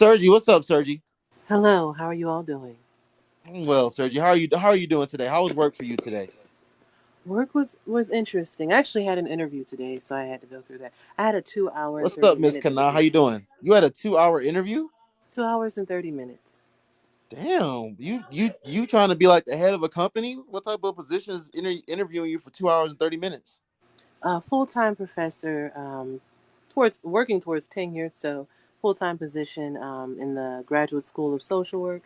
Sergi, what's up, Sergi? Hello, how are you all doing? Well, Sergi, how are you doing today? How was work for you today? Work was interesting. I actually had an interview today, so I had to go through that. I had a 2 hour and What's thirty up, Miss minute Kana? How interview. you doing? You had a 2 hour interview? 2 hours and 30 minutes. Damn, you trying to be like the head of a company? What type of position is interviewing you for 2 hours and 30 minutes? A full time professor, towards working towards tenure, so full time position in the Graduate School of Social Work.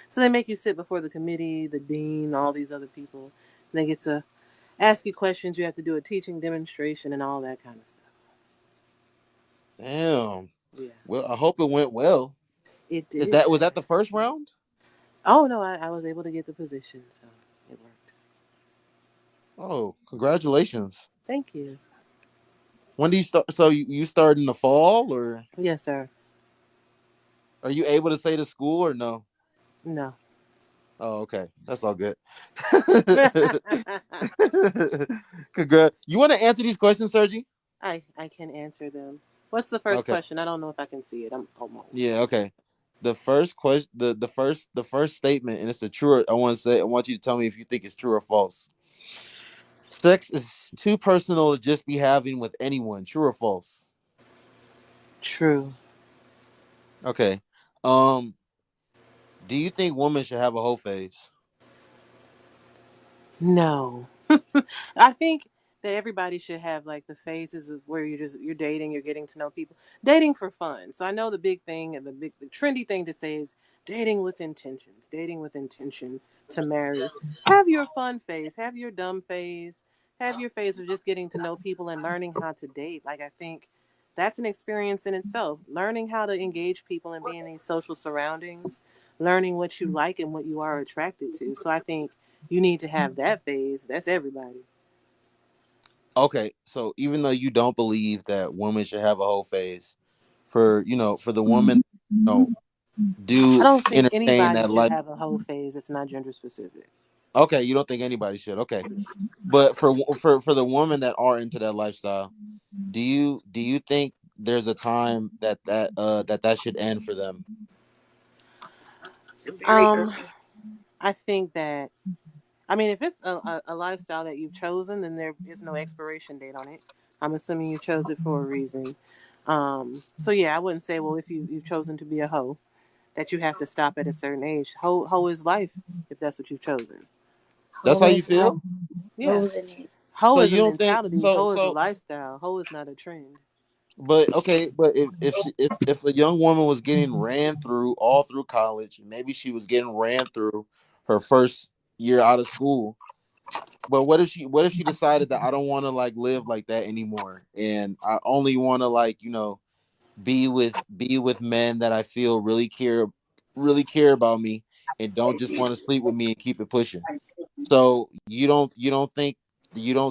So they make you sit before the committee, the dean, all these other people. And they get to ask you questions. You have to do a teaching demonstration and all that kind of stuff. Damn. Yeah, Well, I hope it went well. it Is did. that was that the first round? Oh no, I was able to get the position, so it worked. Oh, congratulations. Thank you. When do you start? So you start in the fall, or Yes, sir. are you able to say to school or no? No. Oh, okay. That's all good. Congrats. You want to answer these questions, Sergi? I can answer them. What's the first Okay. question? I don't know if I can see it. I'm almost. Yeah, okay. The first question the first statement, and it's a true I want you to tell me if you think it's true or false. Sex is too personal to just be having with anyone. True or false? True. Okay. Um, do you think women should have a whole phase? No. I think that everybody should have like the phases of where you're dating, you're getting to know people, dating for fun. So I know the big thing and the trendy thing to say is dating with intention to marry. Have your fun phase, have your dumb phase, have your phase of just getting to know people and learning how to date. Like I think that's an experience in itself. Learning how to engage people and be in these social surroundings, learning what you like and what you are attracted to. So I think you need to have that phase. That's everybody. Okay, so even though you don't believe that women should have a whole phase, for the woman, I do don't think entertain anybody that should life. have a whole phase. It's not gender specific. Okay, you don't think anybody should. Okay, but for the women that are into that lifestyle, do you think there's a time that should end for them? Um, I think that I mean, if it's a lifestyle that you've chosen, then there is no expiration date on it. I'm assuming you chose it for a reason. So yeah, I wouldn't say, well, if you've chosen to be a hoe, that you have to stop at a certain age. Hoe is life, if that's what you've chosen. That's how you feel. Yeah, hoe So is you a don't think mentality. so Hoe is a so lifestyle. Hoe is not a trend. but okay, but if a young woman was getting ran through all through college, maybe she was getting ran through her first year out of school. But what if she decided that I don't want to like live like that anymore, and I only want to like be with men that I feel really care about me and don't just want to sleep with me and keep it pushing. So you don't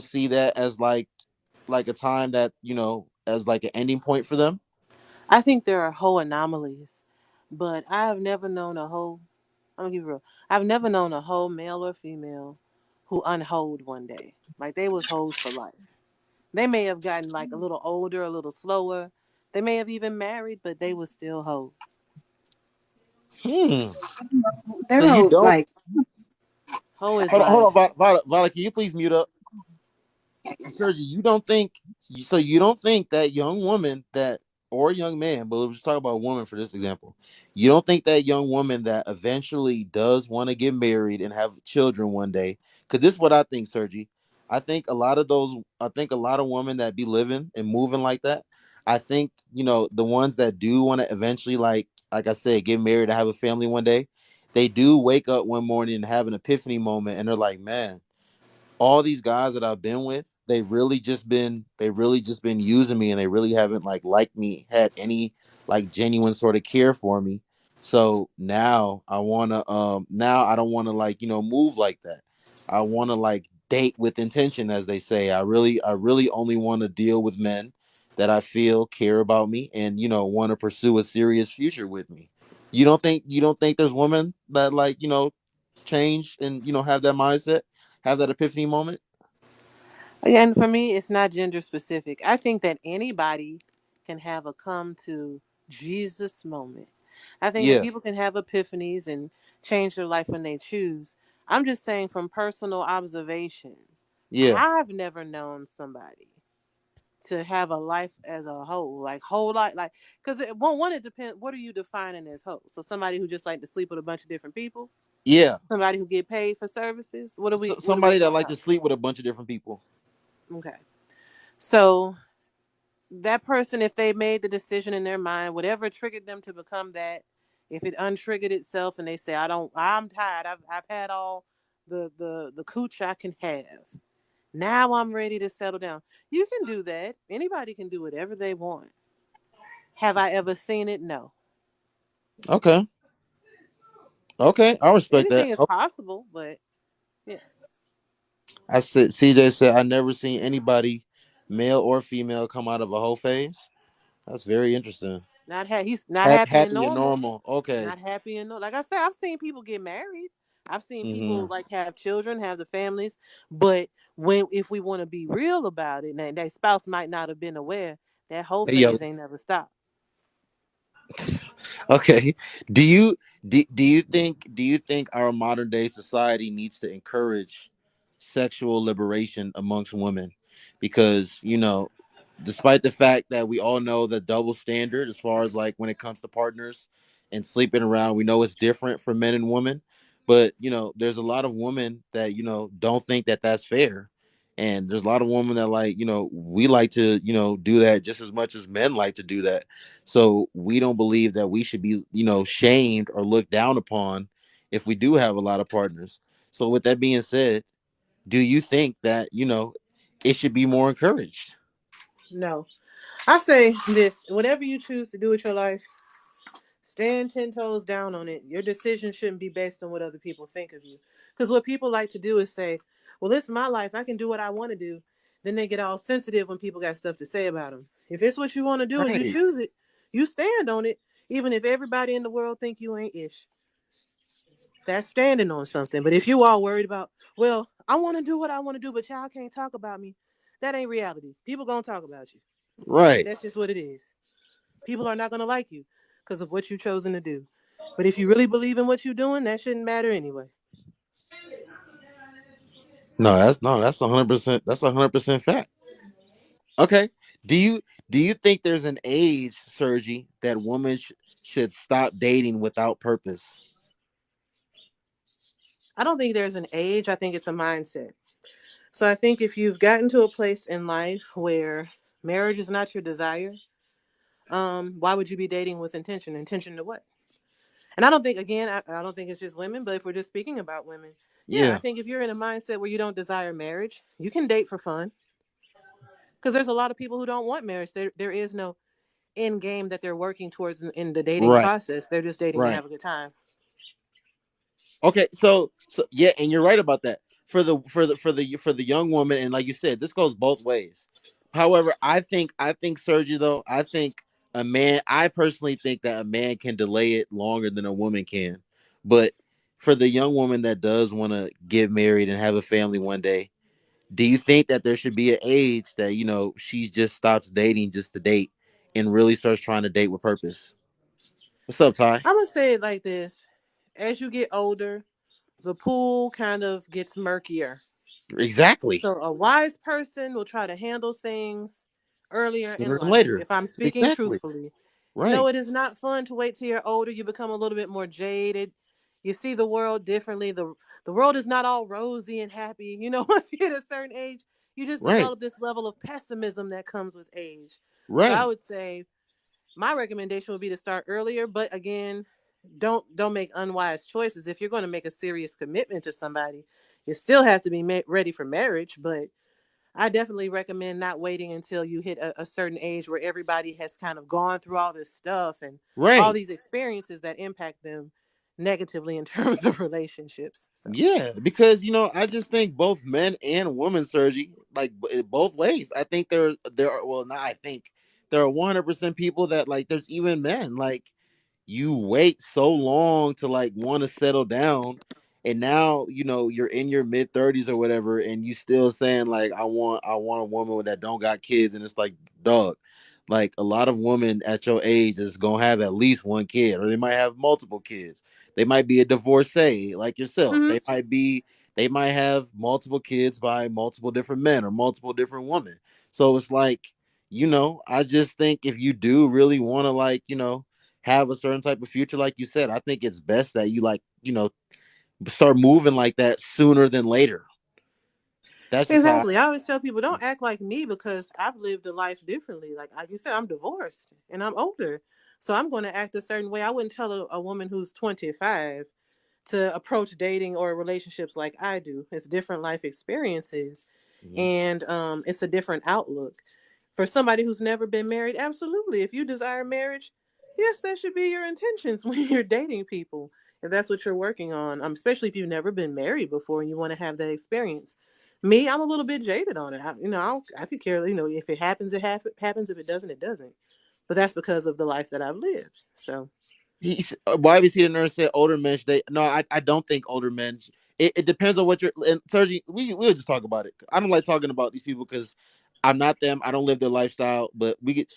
see that as like a time that as like an ending point for them. I think there are hoe anomalies, but I have never known a hoe. I'm gonna keep it real. I've never known a hoe, male or female, who unhoed one day. Like they was hoes for life. They may have gotten like a little older, a little slower. They may have even married, but they was still hoes. Hmm. So There you are don't like Hoe is hold on, life. Vala, can you please mute up? Sergi, you don't think that young woman that or young man, but let's just talk about a woman for this example. You don't think that young woman that eventually does want to get married and have children one day? Because this is what I think, Sergi. I think a lot of women that be living and moving like that. I think the ones that do want to eventually, like I said, get married and have a family one day. They do wake up one morning and have an epiphany moment, and they're like, man, all these guys that I've been with, they really just been using me, and they really haven't like liked me, had any like genuine sort of care for me. So now I don't wanna like, move like that. I wanna like date with intention, as they say. I really only want to deal with men that I feel care about me and want to pursue a serious future with me. You don't think there's women that like, change and have that mindset, have that epiphany moment? And for me, it's not gender specific. I think that anybody can have a come to Jesus moment. I think that Yeah, people can have epiphanies and change their life when they choose. I'm just saying from personal observation, yeah, I've never known somebody to have a life as a whole, like whole life, like because it depends. What are you defining as whole? So somebody who just like to sleep with a bunch of different people, yeah. somebody who get paid for services. What are we? What are we Somebody that going like to to sleep with a bunch of different people. Okay, so that person, if they made the decision in their mind, whatever triggered them to become that, if it untriggered itself and they say, I'm tired, I've had all the cooch I can have. Now I'm ready to settle down. You can do that. Anybody can do whatever they want. Have I ever seen it? No. Okay, okay, I respect that. Anything is Oh, possible, but yeah, I said CJ said I never seen anybody, male or female, come out of a whole phase. That's very interesting. he's not happy and Happy and normal. normal. Okay. Not happy and normal. Like I said, I've seen people get married. I've seen people Hmm. like have children, have the families, but when if we want to be real about it, and that spouse might not have been aware, that whole They yell. phase ain't never stopped. Okay. Do you do you think our modern day society needs to encourage sexual liberation amongst women? Because, despite the fact that we all know the double standard as far as like when it comes to partners and sleeping around, we know it's different for men and women. But, there's a lot of women that, don't think that that's fair. And there's a lot of women that like, we like to, do that just as much as men like to do that. So we don't believe that we should be, shamed or looked down upon if we do have a lot of partners. So with that being said, do you think that, it should be more encouraged? No, I say this: whatever you choose to do with your life, stand 10 toes down on it. Your decision shouldn't be based on what other people think of you. Because what people like to do is say, "Well, it's my life. I can do what I want to do." Then they get all sensitive when people got stuff to say about them. If it's what you want to do and you Right. choose it, you stand on it. Even if everybody in the world think you ain't ish, that's standing on something. But if you all worried about, well, I want to do what I want to do, but y'all can't talk about me, that ain't reality. People gonna talk about you. Right. That's just what it is. People are not gonna like you because of what you've chosen to do. But if you really believe in what you're doing, that shouldn't matter anyway. No, that's 100%. That's 100% fact. Okay. Do you think there's an age, Sergi, that women should stop dating without purpose? I don't think there's an age. I think it's a mindset. So I think if you've gotten to a place in life where marriage is not your desire, why would you be dating with intention? Intention to what? And I don't think, again, I don't think it's just women, but if we're just speaking about women, yeah, I Yeah. think if you're in a mindset where you don't desire marriage, you can date for fun. Because there's a lot of people who don't want marriage. There is no end game that they're working towards in the dating Right. process. They're just dating to Right. have a good time. Okay, so yeah, and you're right about that. For the young woman, and like you said, this goes both ways. However, I think Sergi though, I think a man. I personally think that a man can delay it longer than a woman can. But for the young woman that does want to get married and have a family one day, do you think that there should be an age that she just stops dating just to date and really starts trying to date with purpose? What's up, Ty? I'm gonna say it like this: as you get older, the pool kind of gets murkier. Exactly. So a wise person will try to handle things earlier in Sooner than life. later. If I'm speaking Exactly. truthfully, no, Right. it is not fun to wait till you're older. You become a little bit more jaded. You see the world differently. The world is not all rosy and happy. Once you hit a certain age, you just Right. develop this level of pessimism that comes with age. So I Right. would say my recommendation would be to start earlier, but again, don't make unwise choices. If you're going to make a serious commitment to somebody, you still have to be ready for marriage, but I definitely recommend not waiting until you hit a certain age where everybody has kind of gone through all this stuff and all Right. these experiences that impact them negatively in terms of relationships. So Yeah, because I just think both men and women, Sergi, like both ways. I think there are, well, not I think there are 100% people that like there's even men like you wait so long to like want to settle down, and now you're in your mid 30s or whatever, and you still saying like I want a woman that don't got kids, and it's like, dog, Like a lot of women at your age is gonna have at least one kid, or they might have multiple kids. They might be a divorcee like yourself. Hmm. They might have multiple kids by multiple different men or multiple different women. So it's like, I just think if you do really want to, like, have a certain type of future, like you said, I think it's best that you, like, start moving like that sooner than later. That's just how Exactly. I always tell people don't act like me because I've lived a life differently. Like you said, I'm divorced and I'm older. So I'm going to act a certain way. I wouldn't tell a woman who's 25 to approach dating or relationships like I do. It's different life experiences, Mhm. and it's a different outlook. For somebody who's never been married, absolutely. If you desire marriage, yes, that should be your intentions when you're dating people. If that's what you're working on, especially if you've never been married before and you want to have that experience. Me, I'm a little bit jaded on it. I could care. If it happens, happens. If it doesn't, it doesn't. But that's because of the life that I've lived. So, Why we see the nurse said older men they no, I don't think older men it depends on what you're, and Sergi, we'll just talk about it. I don't like talking about these people because I'm not them. I don't live their lifestyle. But we get,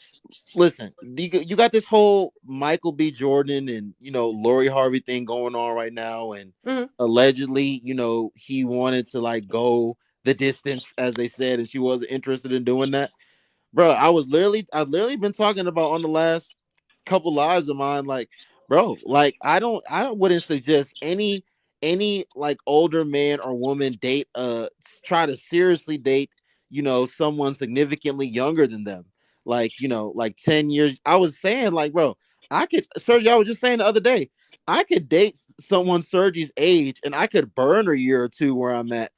listen, you got this whole Michael B. Jordan and Lori Harvey thing going on right now, and mhm. allegedly, he wanted to, like, go the distance, as they said, and she wasn't interested in doing that. Bro, I've literally been talking about on the last couple lives of mine, like, bro, like, I wouldn't suggest any like older man or woman date, try to seriously date, someone significantly younger than them, like, like 10 years. I was saying, like, bro, I could, Sergi, I was just saying the other day, I could date someone Sergi's age and I could burn a year or two where I'm at,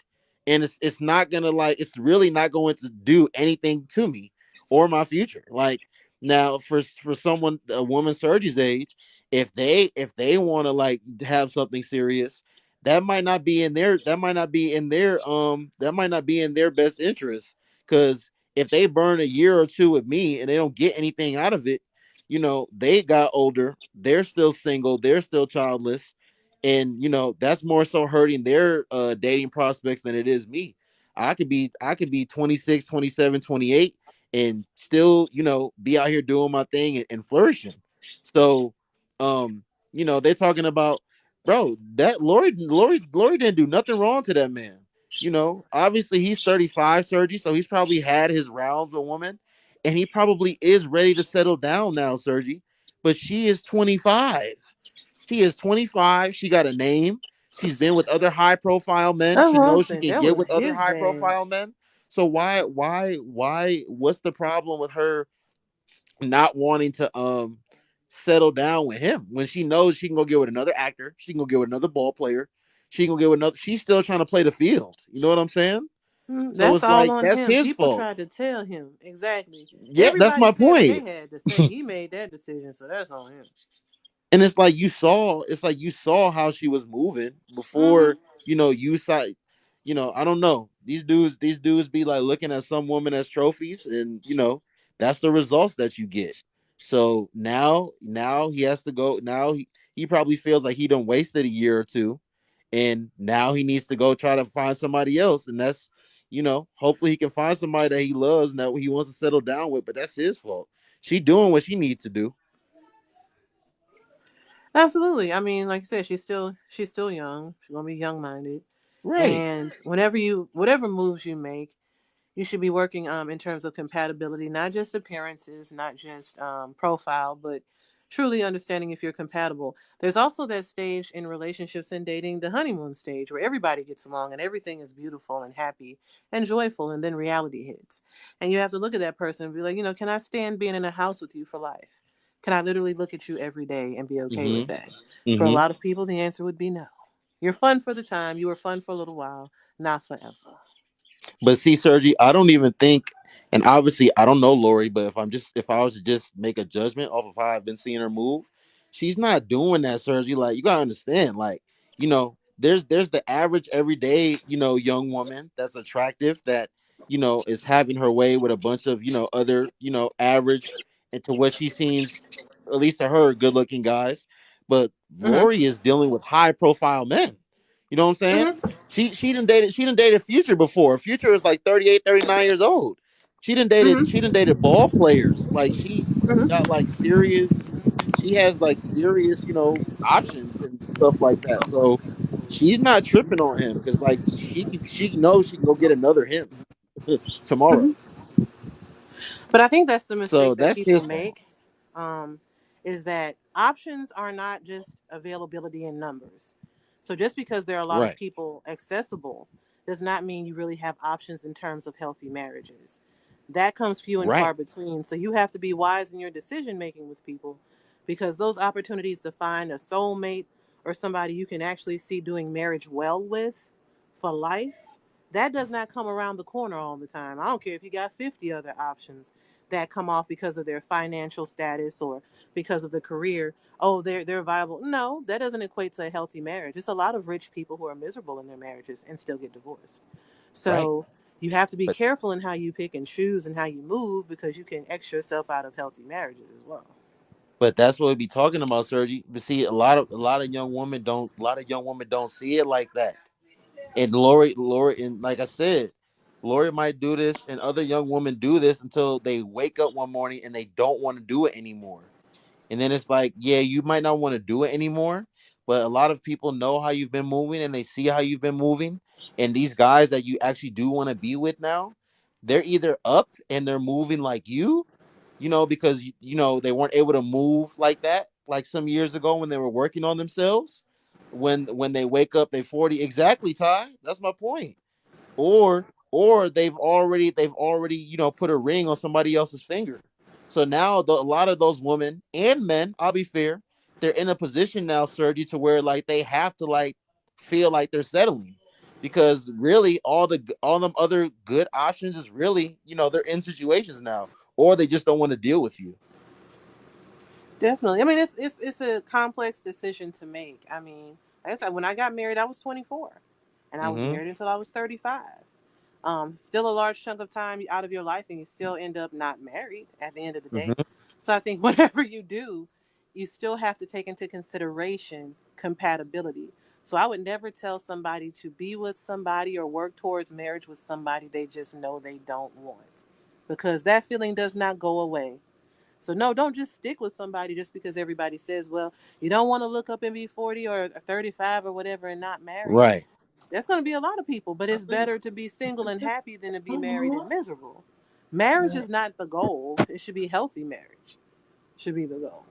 and it's not gonna, like, it's really not going to do anything to me or my future. Like, now, for someone, a woman Sergi's age, if they want to, like, have something serious, that might not be in their best interest. Because if they burn a year or two with me and they don't get anything out of it, they got older, they're still single, they're still childless, and that's more so hurting their dating prospects than it is me. I could be 26, 27, 28, and still, be out here doing my thing, and flourishing. So, um, they're talking about, bro, that Lori didn't do nothing wrong to that man. Obviously he's 35, Sergi, so he's probably had his rounds with women, and he probably is ready to settle down now, Sergi. But she is 25. She is 25. She got a name. She's been with other high profile men. That's She what I'm knows she saying. can That get was with other his high bad. profile men. So what's the problem with her not wanting to settle down with him when she knows she can go get with another actor, she can go get with another ball player, she can go get with another, she's still trying to play the field. You know what I'm saying? So That's it's all like, on that's him. his People fault. tried to tell him exactly. Yeah, that's Everybody my said what point. they had to say. He made that decision, so that's on him. And it's like you saw how she was moving before, Hmm. you saw, I don't know, these dudes be like looking at some woman as trophies, and that's the results that you get. So now he has to go. Now he probably feels like he done wasted a year or two, and now he needs to go try to find somebody else, and that's, hopefully he can find somebody that he loves and that he wants to settle down with, but that's his fault. She doing what she needs to do. Absolutely. I mean, like you said, she's still young. She's gonna be young minded. Right. And whatever moves you make, you should be working in terms of compatibility, not just appearances, not just profile, but truly understanding if you're compatible. There's also that stage in relationships and dating, the honeymoon stage, where everybody gets along and everything is beautiful and happy and joyful, and then reality hits. And you have to look at that person and be like, can I stand being in a house with you for life? Can I literally look at you every day and be okay with Mm-hmm. that? For a Mm-hmm. lot of people, the answer would be no. You're fun for the time, you were fun for a little while, not forever. But see, Sergi, I don't even think, and obviously I don't know Lori, but if I was to just make a judgment off of how I've been seeing her move, she's not doing that, Sergi. Like, you gotta understand, like, there's the average everyday, young woman that's attractive, that is having her way with a bunch of, other, average, and to what she seems, at least to her, good looking guys. But Mm-hmm. Lori is dealing with high profile men. You know what I'm saying? Mm-hmm. She didn't dated Future before. Future is like 38, 39 years old. She done dated ball players. Like she got like serious. She has like serious, options and stuff like that. So she's not tripping on him because like she knows she can go get another him tomorrow. But I think that's the So mistake that that's people his fault. make, is that options are not just availability in numbers. So just because there are a lot of Right. people accessible does not mean you really have options in terms of healthy marriages. That comes few and Right. far between. So you have to be wise in your decision making with people, because those opportunities to find a soulmate or somebody you can actually see doing marriage well with for life, that does not come around the corner all the time. I don't care if you got 50 other options that come off because of their financial status or because of the career. Oh, they're viable. No, that doesn't equate to a healthy marriage. It's a lot of rich people who are miserable in their marriages and still get divorced. Right. So you have to be But careful in how you pick and choose and how you move, because you can X yourself out of healthy marriages as well. that's what we be talking about, Sergi. But see, a lot of young women don't see it like that. And Lori, and like I said, Lori might do this, and other young women do this until they wake up one morning and they don't want to do it anymore. And then it's like, yeah, you might not want to do it anymore, but a lot of people know how you've been moving and they see how you've been moving. And these guys that you actually do want to be with now, they're either up and they're moving like because they weren't able to move like that like some years ago when they were working on themselves. When they wake up, they 40. Exactly, Ty. That's my point. Or they've already put a ring on somebody else's finger. So now a lot of those women and men, I'll be fair, they're in a position now, Sergi, to where like they have to like feel like they're settling, because really all them other good options is really they're in situations now, or they just don't want to deal with you. Definitely. I mean, it's a complex decision to make. I mean, like I said, when I got married, I was 24, and I was Mm-hmm. married until I was 35. Still a large chunk of time out of your life, and you still end up not married at the end of the day. Mm-hmm. So I think whatever you do, you still have to take into consideration compatibility. So I would never tell somebody to be with somebody or work towards marriage with somebody they just know they don't want, because that feeling does not go away. So no, don't just stick with somebody just because everybody says, well, you don't want to look up and be 40 or 35 or whatever and not married. Right. That's going to be a lot of people, but it's better to be single and happy than to be married and miserable. Marriage is not the goal. It should be healthy marriage. Should be the goal.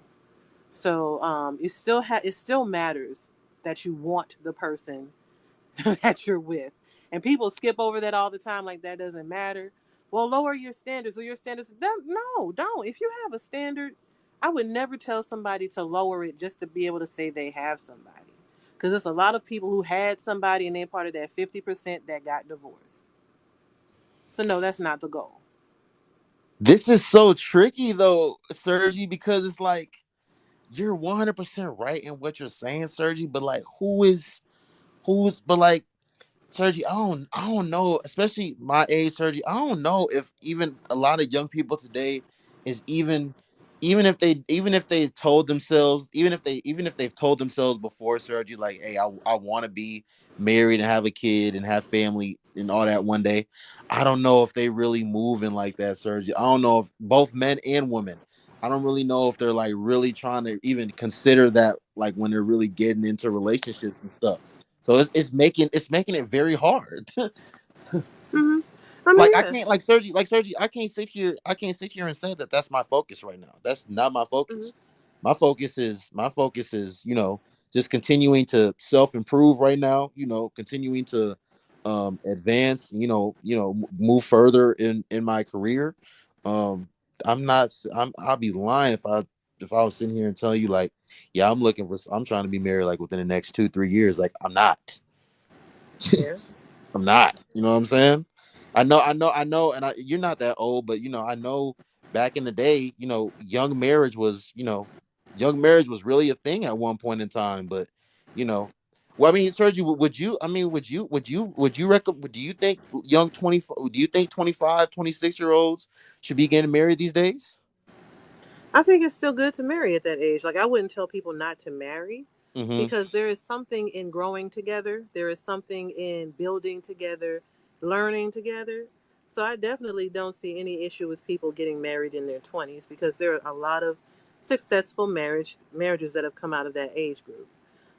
So it still matters that you want the person that you're with. And people skip over that all the time, like that doesn't matter. Well, lower your standards. Or your standards. No, don't. If you have a standard, I would never tell somebody to lower it just to be able to say they have somebody. Because there's a lot of people who had somebody and they're part of that 50% that got divorced. So, no, that's not the goal. This is so tricky though, Sergi, because it's like you're 100% right in what you're saying, Sergi, but like but like Sergi, I don't know, especially my age, Sergi. I don't know if even a lot of young people today is even if they told themselves, even if they've told themselves before, Sergi, like, hey, I want to be married and have a kid and have family and all that one day. I don't know if they really moving like that, Sergi. I don't know if both men and women. I don't really know if they're like really trying to even consider that, like when they're really getting into relationships and stuff. So it's making it very hard. Hmm. I Like mean, I yeah. can't like Sergi, I can't sit here and say that that's my focus right now. That's not my Hmm. focus. My focus is just continuing to self improve right now. Continuing to advance. Move further in my career. Um, I'll be lying if I was sitting here and telling you like, yeah, I'm trying to be married like within the next 2-3 years. Like I'm not. Yeah. I'm not. You know what I'm saying? I know, and you're not that old, but I know back in the day, young marriage was really a thing at one point in time. But you know, well, I mean, Sergi, would you? I mean, would you recommend? Do you think 25, 26 year olds should be getting married these days? I think it's still good to marry at that age. Like, I wouldn't tell people not to marry, Mm-hmm. because there is something in growing together, there is something in building together, learning together. So I definitely don't see any issue with people getting married in their 20s because there are a lot of successful marriages that have come out of that age group.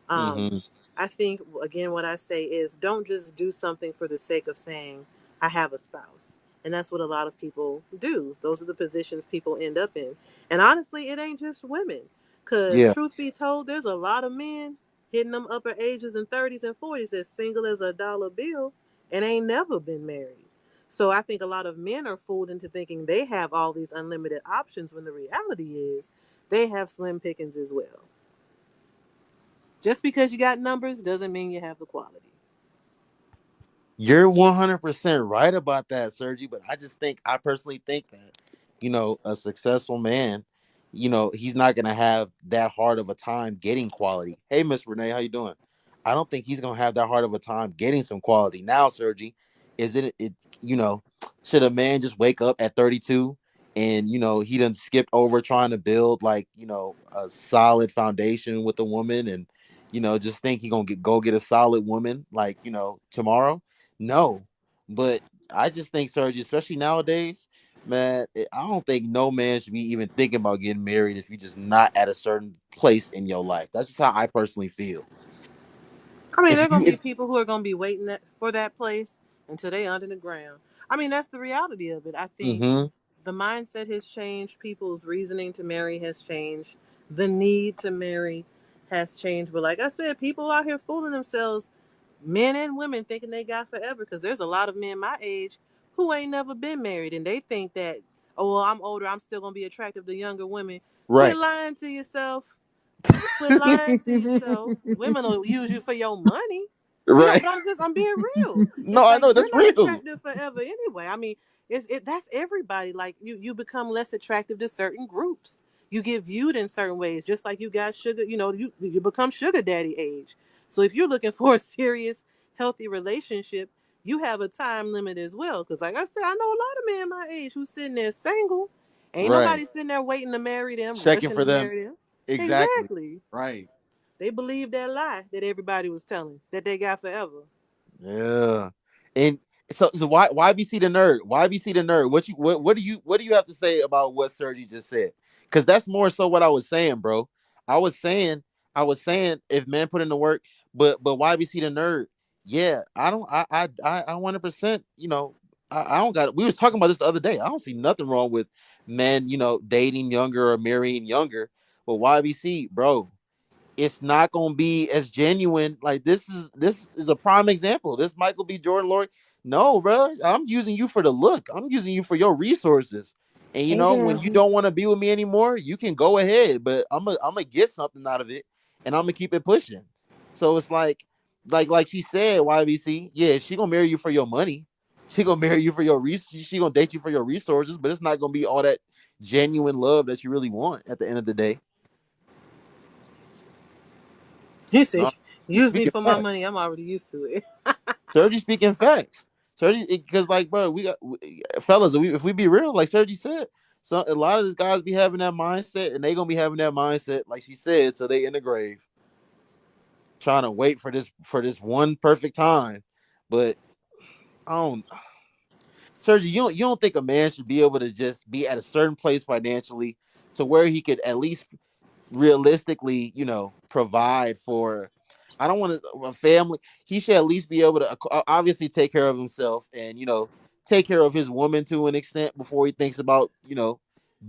Um, Mm-hmm. I think again, what I say is don't just do something for the sake of saying I have a spouse, and that's what a lot of people do. Those are the positions people end up in, and honestly, it ain't just women. Cause Yeah. truth be told, there's a lot of men hitting them upper ages and 30s and 40s as single as a dollar bill and ain't never been married. So I think a lot of men are fooled into thinking they have all these unlimited options when the reality is they have slim pickings as well. Just because you got numbers doesn't mean you have the quality. You're 100% right about that, Sergi. But I personally think that, a successful man, he's not gonna have that hard of a time getting quality. Hey, Miss Renee, how you doing? I don't think he's gonna have that hard of a time getting some quality. Now, Sergi, is it, you know, should a man just wake up at 32 and he done skipped over trying to build like a solid foundation with a woman and just think he gonna go get a solid woman like tomorrow? No, but I just think, Sergi, especially nowadays, man, I don't think no man should be even thinking about getting married if you're just not at a certain place in your life. That's just how I personally feel. I mean, If there are you, gonna be if people who are gonna be waiting for that place until they under the ground. I mean, that's the reality of it. I think hmm the mindset has changed. People's reasoning to marry has changed. The need to marry has changed. But like I said, people out here fooling themselves, men and women, thinking they got forever. Because there's a lot of men my age who ain't never been married, and they think that, oh well, I'm older, I'm still gonna be attractive to younger women. Quit right, lying to yourself. Quit lying to yourself. Women will use you for your money. You know, right. but I'm being real. No, It's I like know you're that's not real. attractive forever anyway. I mean, that's everybody. Like you become less attractive to certain groups. You get viewed in certain ways, just like you got sugar. You know, you become sugar daddy age. So if you're looking for a serious, healthy relationship, you have a time limit as well. Because like I said, I know a lot of men my age who's sitting there single. Ain't Right, nobody sitting there waiting to marry them, checking rushing for to them. marry them. Exactly. Exactly. Right. They believed that lie that everybody was telling that they got forever. Yeah. And so why BC the nerd? Why BC the nerd? What do you have to say about what Sergi just said? Because that's more so what I was saying, bro. I was saying I was saying if men put in the work, but why BC the nerd? Yeah, I don't I 100%, I don't got it. We was talking about this the other day. I don't see nothing wrong with men, dating younger or marrying younger. But YBC, bro, it's not going to be as genuine. Like this is a prime example. This Michael B. Jordan, Lord, no, bro, I'm using you for the look. I'm using you for your resources. And when you Exactly. don't want to be with me anymore, you can go ahead. But I'm gonna get something out of it, and I'm gonna keep it pushing. So it's like she said, YBC. Yeah, she gonna marry you for your money. She gonna marry you for your She gonna date you for your resources, but it's not gonna be all that genuine love that you really want at the end of the day. You No, see, use me speaking for my money. facts. I'm already used to it. Sergi speaking facts. Sergi, because like, bro, fellas, if we be real, like Sergi said, so a lot of these guys be having that mindset, and they gonna be having that mindset, like she said, till they in the grave, trying to wait for this one perfect time. But I don't, Sergi, you don't think a man should be able to just be at a certain place financially to where he could at least realistically, provide for. I don't want a family. He should at least be able to obviously take care of himself and take care of his woman to an extent before he thinks about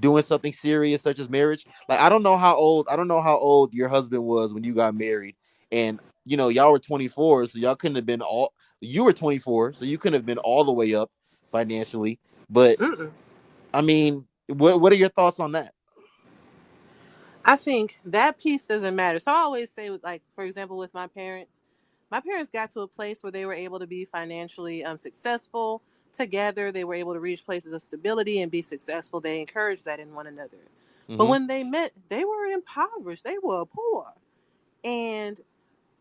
doing something serious such as marriage. Like I don't know how old your husband was when you got married, and y'all were 24, so y'all couldn't have been all. You were 24, so you couldn't have been all the way up financially. But Mm-mm. I mean, what are your thoughts on that? I think that piece doesn't matter. So I always say, like for example, with my parents got to a place where they were able to be financially successful together. They were able to reach places of stability and be successful. They encouraged that in one another. But Mm-hmm. when they met, they were impoverished. They were poor, and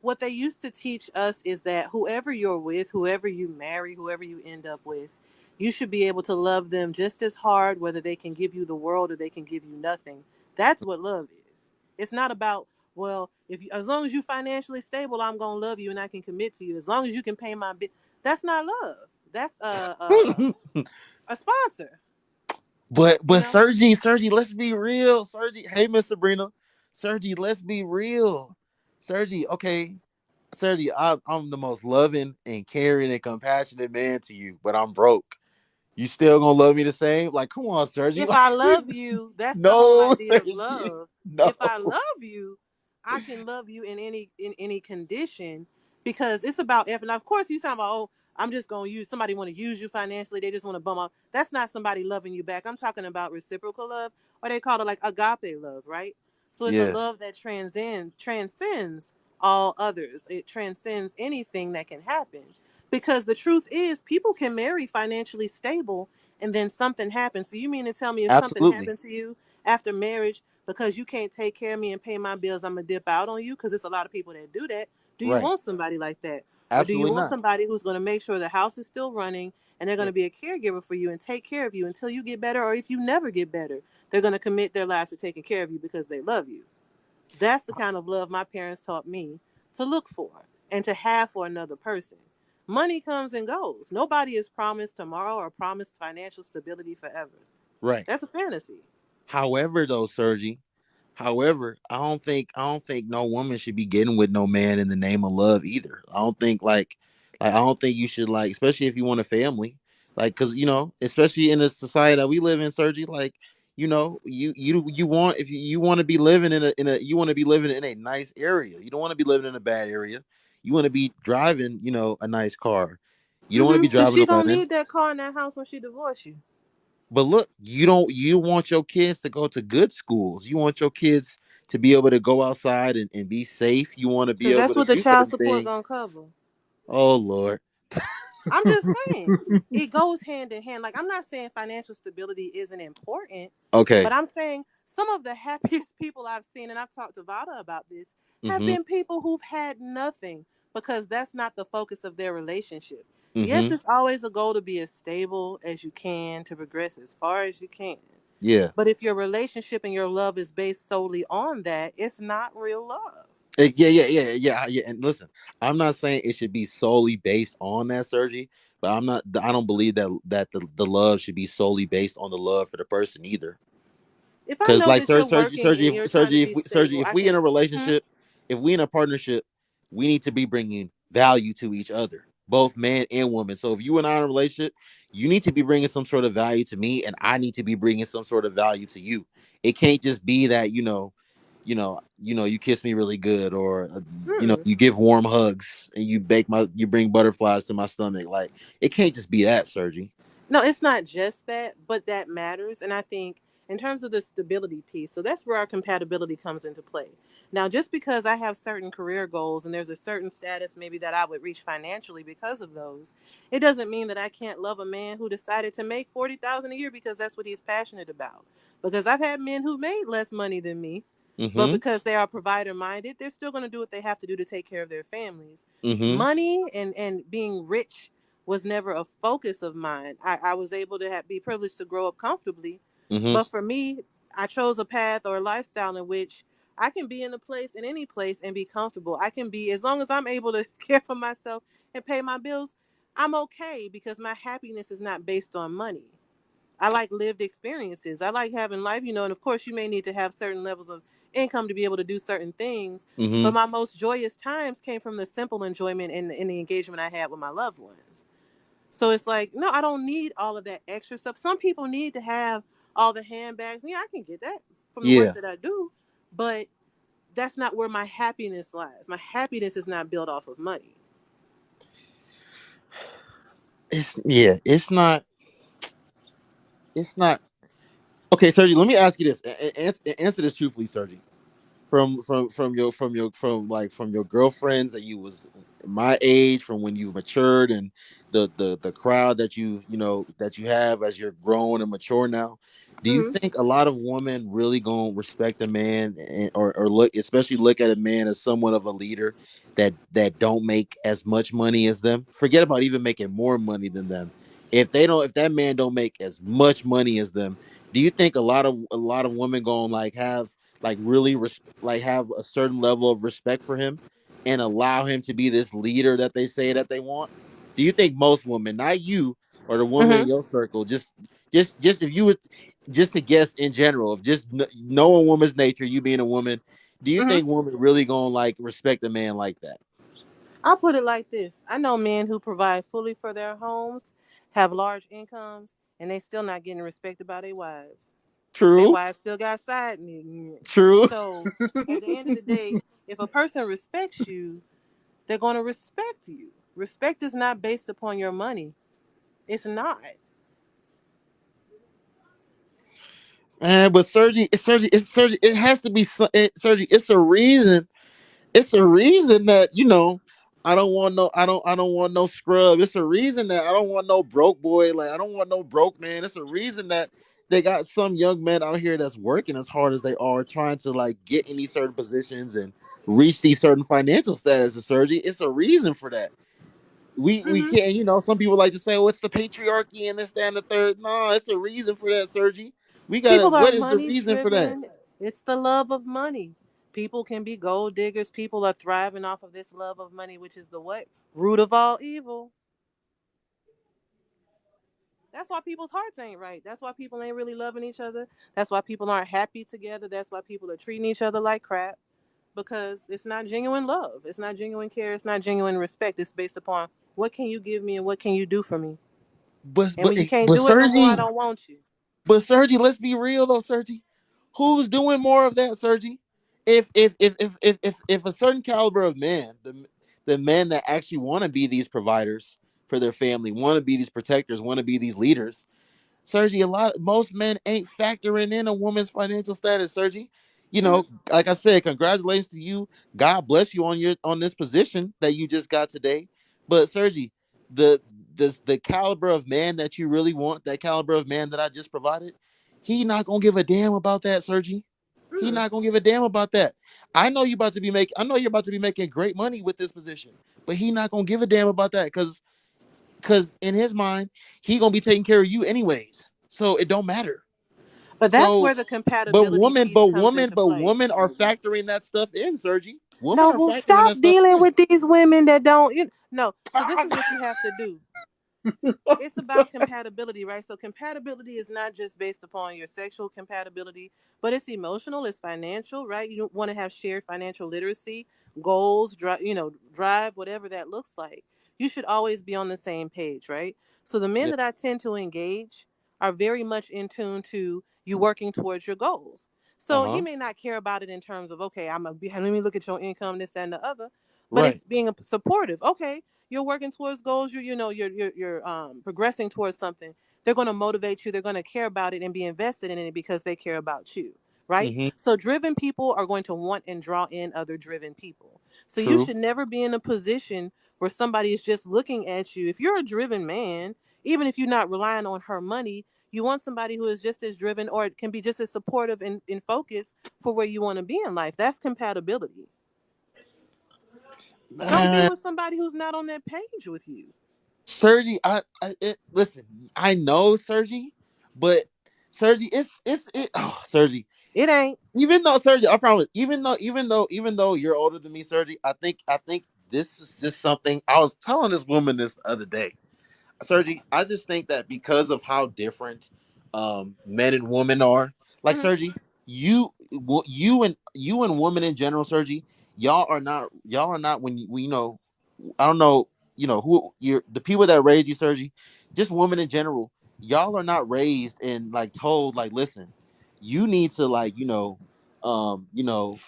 what they used to teach us is that whoever you're with, whoever you marry, whoever you end up with, you should be able to love them just as hard, whether they can give you the world or they can give you nothing. That's what love is. It's not about, well, as long as you're financially stable, I'm gonna love you and I can commit to you. As long as you can pay my bill, that's not love. That's a sponsor. You but know, Sergi, let's be real. Sergi, hey Miss Sabrina, Sergi, let's be real. Sergi, okay, Sergi, I'm the most loving and caring and compassionate man to you, but I'm broke. You still gonna love me the same? Like, come on, Sergi. if Like, I love you, that's the whole no, idea of Sergi, love. no. If I love you, I can love you in any condition because it's about effort. Now, of course, you sound about I'm just gonna use somebody want to use you financially. They just want to bum up. That's not somebody loving you back. I'm talking about reciprocal love, or they call it like agape love, right? So it's a Yeah, love that transcends all others. It transcends anything that can happen. Because the truth is, people can marry financially stable and then something happens. So you mean to tell me if something absolutely. happened to you after marriage because you can't take care of me and pay my bills, I'm gonna dip out on you? Because it's a lot of people that do that. Do you Right. want somebody like that, or do you Absolutely want not. somebody who's going to make sure the house is still running and they're going Yeah, to be a caregiver for you and take care of you until you get better, or if you never get better, they're going to commit their lives to taking care of you because they love you? That's the kind of love my parents taught me to look for and to have for another person. Money comes and goes. Nobody is promised tomorrow or promised financial stability forever. right. That's a fantasy. However, though, Sergi, however, I don't think no woman should be getting with no man in the name of love either. I don't think I don't think you should like, especially if you want a family, like because especially in the society that we live in, Sergi, like you want if you want to be living in a you want to be living in a nice area. You don't want to be living in a bad area. You want to be driving a nice car. You don't want to be Because driving she a gonna lemon. need that car in that house when she divorce you. But look, you want your kids to go to good schools. You want your kids to be able to go outside and be safe. You want to be Because able that's to what the do child certain support things. gonna cover. Oh Lord. I'm just saying it goes hand in hand. Like I'm not saying financial stability isn't important, but Okay. I'm saying some of the happiest people I've seen, and I've talked to Vada about this, have Mm-hmm. been people who've had nothing because that's not the focus of their relationship. Yes, Mm-hmm. it's always a goal to be as stable as you can, to progress as far as you can. Yeah. But if your relationship and your love is based solely on that, it's not real love. Yeah. And listen, I'm not saying it should be solely based on that surgery, but I don't believe that the love should be solely based on the love for the person either. If I Because know like that you're surgery, working and you're trying to be surgery, stable, if I we in can. a Hmm? relationship, if we in a partnership, we need to be bringing value to each other, both man and woman. So if you and I are in a relationship, you need to be bringing some sort of value to me, and I need to be bringing some sort of value to you. It can't just be that you kiss me really good, or Hmm. you give warm hugs and you bring butterflies to my stomach. Like it can't just be that, Sergi. No, it's not just that, but that matters. And I think in terms of the stability piece, so that's where our compatibility comes into play. Now, just because I have certain career goals and there's a certain status maybe that I would reach financially because of those, it doesn't mean that I can't love a man who decided to make 40,000 a year because that's what he's passionate about. Because I've had men who made less money than me, but Mm-hmm. because they are provider minded, they're still going to do what they have to do to take care of their families. Mm-hmm. Money and being rich was never a focus of mine. I was able to be privileged to grow up comfortably, Mm-hmm. but for me, I chose a path or a lifestyle in which I can be in a place in any place and be comfortable. I can be as long as I'm able to care for myself and pay my bills, I'm okay because my happiness is not based on money. I like lived experiences. I like having life, and of course you may need to have certain levels of income to be able to do certain things. Mm-hmm. But my most joyous times came from the simple enjoyment and the engagement I had with my loved ones. So it's like, no, I don't need all of that extra stuff. Some people need to have all the handbags. Yeah, I can get that from the work Yeah. that I do, but that's not where my happiness lies. My happiness is not built off of money. It's not. It's not. Okay, Sergi. Let me ask you this. Answer this truthfully, Sergi. From your girlfriends that you was my age, from when you've matured, and the crowd that that you have as you're grown and mature now. Do you Hmm. think a lot of women really gonna respect a man, or look, especially look at a man as somewhat of a leader that don't make as much money as them? Forget about even making more money than them. If that man don't make as much money as them, do you think a lot of women gonna like have like really like have a certain level of respect for him and allow him to be this leader that they say that they want? Do you think most women, not you or the woman in Mhm. your circle, just if you was just to guess in general, of just knowing woman's nature, you being a woman, do you Mhm. think women really gonna like respect a man like that? I'll put it like this: I know men who provide fully for their homes, have large incomes, and they still not getting respected by their wives. Their True, wives still got side niggas. true. So at the end of the day, if a person respects you, they're going to respect you. Respect is not based upon your money. It's not. But surgery. It has to be surgery. It's a reason. It's a reason that I don't want no scrub. It's a reason that I don't want no broke boy. Like I don't want no broke man. It's a reason that they got some young men out here that's working as hard as they are, trying to like get in these certain positions and reach these certain financial status of surgery. It's a reason for that. We Hmm. can't, some people like to say, "Oh, it's the patriarchy and this, that, and the third." No, it's a reason for that, surgery. We gotta. People are What is the money reason for that? driven. It's the love of money. People can be gold diggers. People are thriving off of this love of money, which is the what? Root of all evil. That's why people's hearts ain't right. That's why people ain't really loving each other. That's why people aren't happy together. That's why people are treating each other like crap, because it's not genuine love. It's not genuine care. It's not genuine respect. It's based upon what can you give me and what can you do for me. But And but when you can't but do it no more, I surgery. don't want you. But Sergi, let's be real though, Sergi. Who's doing more of that, Sergi? If a certain caliber of man, the men that actually want to be these providers for their family, want to be these protectors, want to be these leaders, Sergi, most men ain't factoring in a woman's financial status, Sergi. Hmm. Like I said, congratulations to you. God bless you on this position that you just got today. But Sergi, the the caliber of man that you really want, that caliber of man that I just provided, he not gonna give a damn about that, Sergi. He Hmm. not gonna give a damn about that. I know you're about to be making great money with this position, but he not gonna give a damn about that because in his mind, he gonna be taking care of you anyways. So it don't matter. But that's So, where the compatibility piece comes into but play. women are factoring that stuff in, Sergi. Women No, are well, factoring stop that stuff dealing in. with these women that don't. No. So this is what you have to do. It's about compatibility, right? So compatibility is not just based upon your sexual compatibility, but it's emotional, it's financial, right? You want to have shared financial literacy, goals, drive, whatever that looks like. You should always be on the same page, right? So the men Yeah. that I tend to engage are very much in tune to you working towards your goals. Uh So he huh. may not care about it in terms of, okay, let me look at your income, this, that, and the other, but Right. it's being supportive. Okay, you're working towards goals, you're progressing towards something. They're going to motivate you, they're going to care about it and be invested in it because they care about you, right? Mm-hmm. So driven people are going to want and draw in other driven people. So you True. should never be in a position where somebody is just looking at you. If you're a driven man, even if you're not relying on her money, you want somebody who is just as driven or can be just as supportive and in focus for where you want to be in life. That's compatibility. Don't be Man, with somebody who's not on that page with you. Sergi, listen, I know Sergi, but Sergi, Sergi. It ain't. Even though Sergi, I promise, even though you're older than me, Sergi, I think this is just something I was telling this woman this other day. Sergi, I just think that because of how different men and women are, like Hmm. Sergi, you and women in general, Sergi, y'all are not when you know, I don't know, who you're, the people that raised you, Sergi, just women in general, y'all are not raised and like told like, listen, you need to like,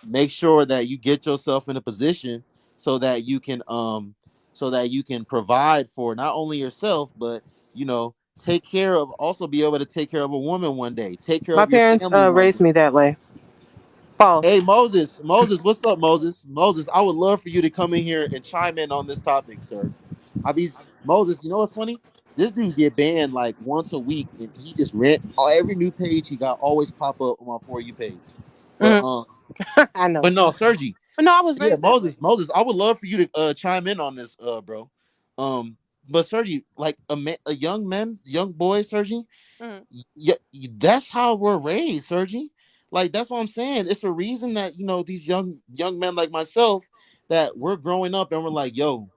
make sure that you get yourself in a position so that you can provide for not only yourself, but take care of, also be able to take care of a woman one day, take care My of your parents family one raised day. me that way. False. Hey, Moses, what's up, Moses, I would love for you to come in here and chime in on this topic, sir. I mean, Moses, you know what's funny? This dude get banned like once a week, and he just rent every new page he got always pop up on my For You page. But Hmm. I know. but no, Sergi, But no, I was yeah, raised that way. Moses, I would love for you to chime in on this, bro. Um, but Sergi, like a young boy, Sergi, Hmm. yeah, that's how we're raised, Sergi. Like that's what I'm saying. It's a reason that these young men like myself, that we're growing up and we're like, yo,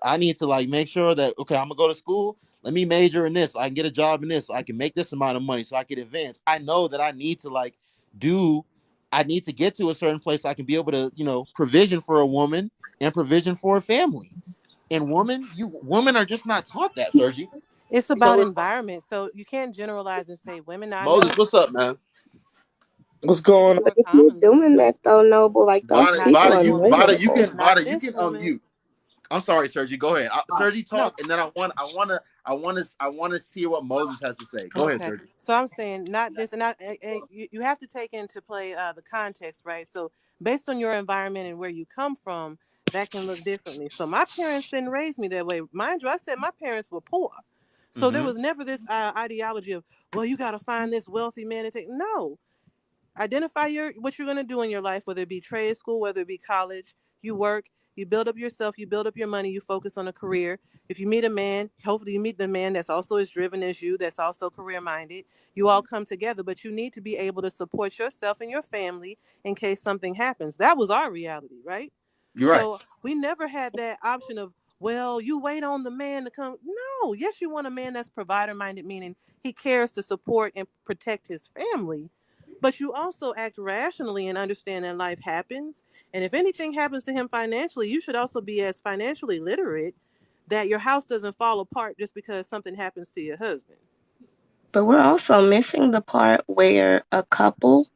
I need to like make sure that okay, I'm gonna go to school. Let me major in this. So I can get a job in this. So I can make this amount of money. So I can advance. I know that I need to like do. I need to get to a certain place so I can be able to, provision for a woman and provision for a family. And women are just not taught that, Sergi. It's about So it's environment. So you can't generalize and say women. Now, I Moses, know what's up, man? What's going on? But more if you're commonly, doing that though, Noble, like those Vada, not people Vada, this are you, woman, Vada, miserable. not you this can woman. unmute. I'm sorry, Sergi. Go ahead. Sergi, No, talk, and then I want to see what Moses has to say. Go ahead, okay. Sergi. So I'm saying not this, and you have to take into play the context, right? So based on your environment and where you come from, that can look differently. So my parents didn't raise me that way, mind you. I said my parents were poor, so there Mm-hmm. was never this ideology of, well, you got to find this wealthy man to take. No, identify what you're going to do in your life, whether it be trade school, whether it be college. You work, you build up yourself, you build up your money, you focus on a career. If you meet a man, hopefully you meet the man that's also as driven as you, that's also career minded. You all come together, but you need to be able to support yourself and your family in case something happens. That was our reality, right? You're right. So we never had that option of, well, you wait on the man to come. No, yes, you want a man that's provider minded, meaning he cares to support and protect his family. But you also act rationally and understand that life happens. And if anything happens to him financially, you should also be as financially literate that your house doesn't fall apart just because something happens to your husband. But we're also missing the part where a couple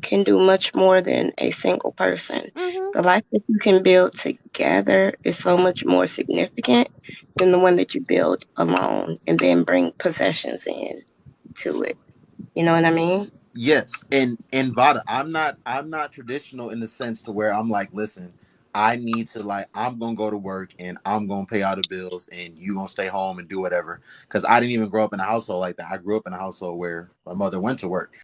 can do much more than a single person. Mm-hmm. The life that you can build together is so much more significant than the one that you build alone and then bring possessions in to it. You know what I mean? Yes, and Vada, I'm not traditional in the sense to where I'm like, listen, I need to like I'm gonna go to work and I'm gonna pay all the bills and you gonna stay home and do whatever. Because I didn't even grow up in a household like that. I grew up in a household where my mother went to work.